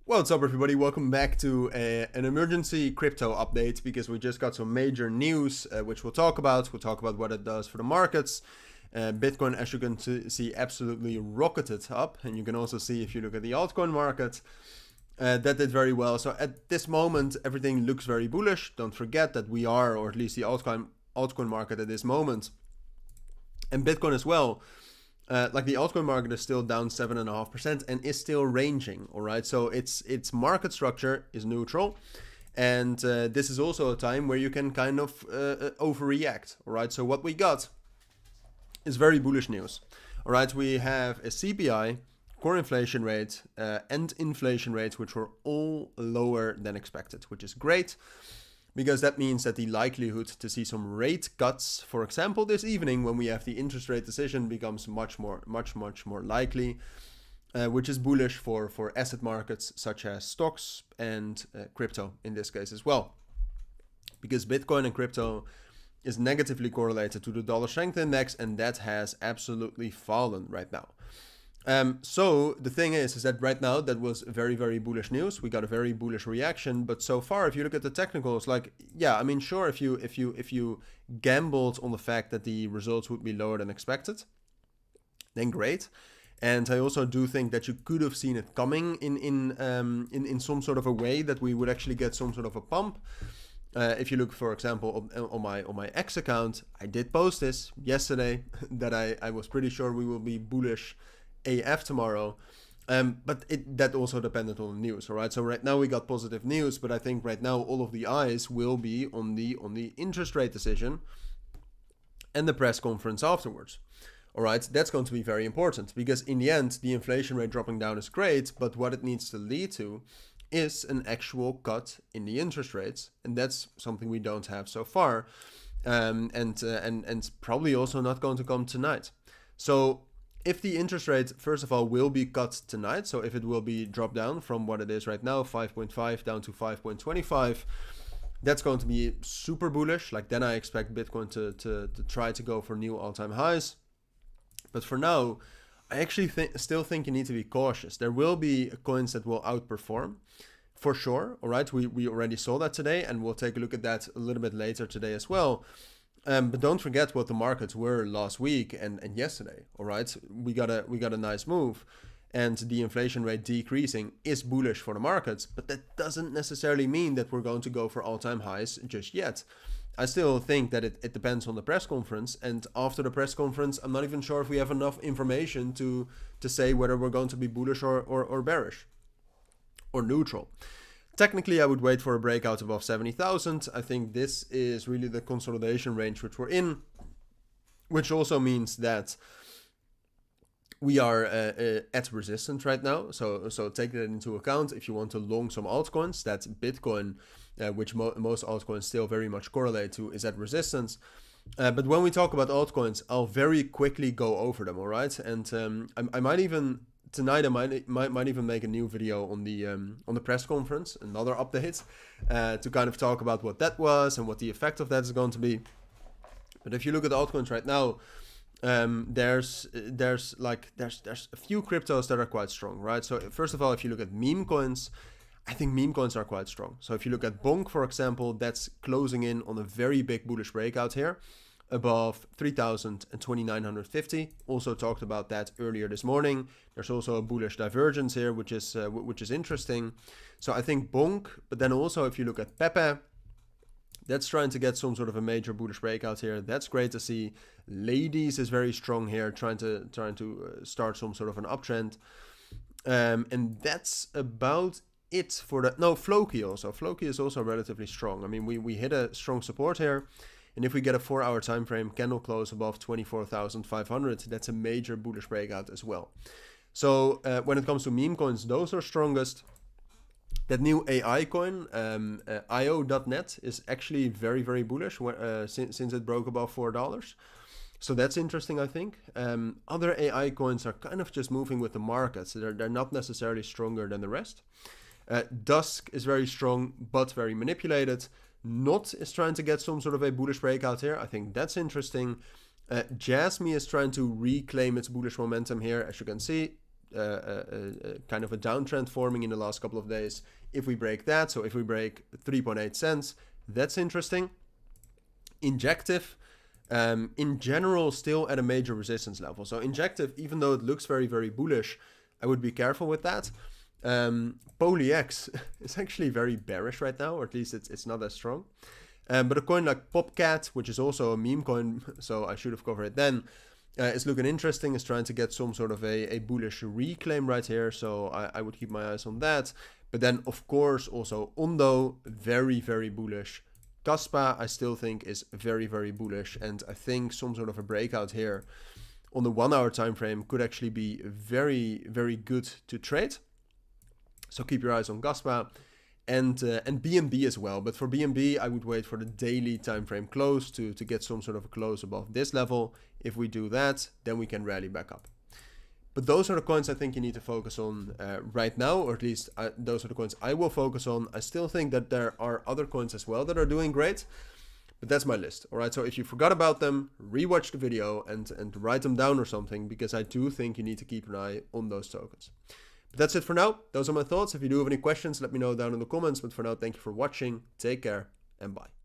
What's up, everybody? Welcome back to an emergency crypto update because we just got some major news which we'll talk about. We'll talk about what it does for the markets. Bitcoin, as you can see, absolutely rocketed up. And you can also see, if you look at the altcoin market, that did very well. So at this moment, everything looks very bullish. Don't forget that we are, or at least the altcoin market at this moment, and Bitcoin as well, like the altcoin market is still down 7.5% and is still ranging. All right, so its market structure is neutral, and this is also a time where you can kind of overreact. All right, so what we got is very bullish news. All right, we have a CPI, core inflation rate, and inflation rates, which were all lower than expected, which is great, because that means that the likelihood to see some rate cuts, for example, this evening when we have the interest rate decision, becomes much more likely, which is bullish for asset markets such as stocks and crypto in this case as well, because Bitcoin and crypto is negatively correlated to the dollar strength index, and that has absolutely fallen right now. So the thing is that right now that was very, very bullish news. We got a very bullish reaction, but so far, if you look at the technicals, like, yeah, I mean, sure, if you gambled on the fact that the results would be lower than expected, then great. And I also do think that you could have seen it coming in some sort of a way that we would actually get some sort of a pump. If you look, for example, on my X account, I did post this yesterday that I was pretty sure we will be bullish AF tomorrow, but that also depended on the news. All right, so right now we got positive news, but I think right now all of the eyes will be on the interest rate decision and the press conference afterwards. All right, that's going to be very important, because in the end, the inflation rate dropping down is great, but what it needs to lead to is an actual cut in the interest rates, and that's something we don't have so far, and probably also not going to come tonight. So if the interest rate, first of all, will be cut tonight, so if it will be dropped down from what it is right now, 5.5 down to 5.25, that's going to be super bullish. Like, then I expect Bitcoin to try to go for new all-time highs. But for now, I actually still think you need to be cautious. There will be coins that will outperform, for sure. All right, we already saw that today, and we'll take a look at that a little bit later today as well. But don't forget what the markets were last week and yesterday. All right, we got a nice move, and the inflation rate decreasing is bullish for the markets. But that doesn't necessarily mean that we're going to go for all-time highs just yet. I still think that it depends on the press conference, and after the press conference, I'm not even sure if we have enough information to say whether we're going to be bullish or bearish or neutral. Technically, I would wait for a breakout above 70,000. I think this is really the consolidation range which we're in, which also means that we are at resistance right now. So take that into account. If you want to long some altcoins, that's Bitcoin, which most altcoins still very much correlate to, is at resistance. But when we talk about altcoins, I'll very quickly go over them, all right? And I might even... Tonight I might even make a new video on the press conference, another update, to kind of talk about what that was and what the effect of that is going to be. But if you look at altcoins right now, there's a few cryptos that are quite strong, right? So first of all, if you look at meme coins, I think meme coins are quite strong. So if you look at Bonk, for example, that's closing in on a very big bullish breakout here, above 3,000 and 2,950. Also talked about that earlier this morning. There's also a bullish divergence here, which is interesting. So I think Bonk, but then also if you look at Pepe, that's trying to get some sort of a major bullish breakout here. That's great to see. Ladies is very strong here, trying to start some sort of an uptrend. And that's about it for that. No, Floki also. Floki is also relatively strong. I mean, we hit a strong support here. And if we get a 4-hour time frame candle close above 24,500, that's a major bullish breakout as well. So when it comes to meme coins, those are strongest. That new AI coin, IO.net, is actually very, very bullish since it broke above $4. So that's interesting, I think. Other AI coins are kind of just moving with the market. So they're not necessarily stronger than the rest. Dusk is very strong, but very manipulated. Not is trying to get some sort of a bullish breakout here. I think that's interesting. Jasmy is trying to reclaim its bullish momentum here, as you can see. kind of a downtrend forming in the last couple of days. If we break that, so if we break 3.8 cents, that's interesting. Injective, in general, still at a major resistance level. So Injective, even though it looks very, very bullish, I would be careful with that. PolyX is actually very bearish right now, or at least it's not as strong. But a coin like Popcat, which is also a meme coin, so I should have covered it then, is looking interesting. It's trying to get some sort of a bullish reclaim right here, so I would keep my eyes on that. But then, of course, also Ondo, very, very bullish. Kaspa, I still think is very, very bullish, and I think some sort of a breakout here on the 1 hour time frame could actually be very, very good to trade. So keep your eyes on Kaspa and BNB as well. But for BNB, I would wait for the daily time frame close to get some sort of a close above this level. If we do that, then we can rally back up. But those are the coins I think you need to focus on right now, or at least those are the coins I will focus on. I still think that there are other coins as well that are doing great, but that's my list. All right, so if you forgot about them, rewatch the video and write them down or something, because I do think you need to keep an eye on those tokens. But that's it for now. Those are my thoughts. If you do have any questions, let me know down in the comments. But for now, thank you for watching. Take care and bye.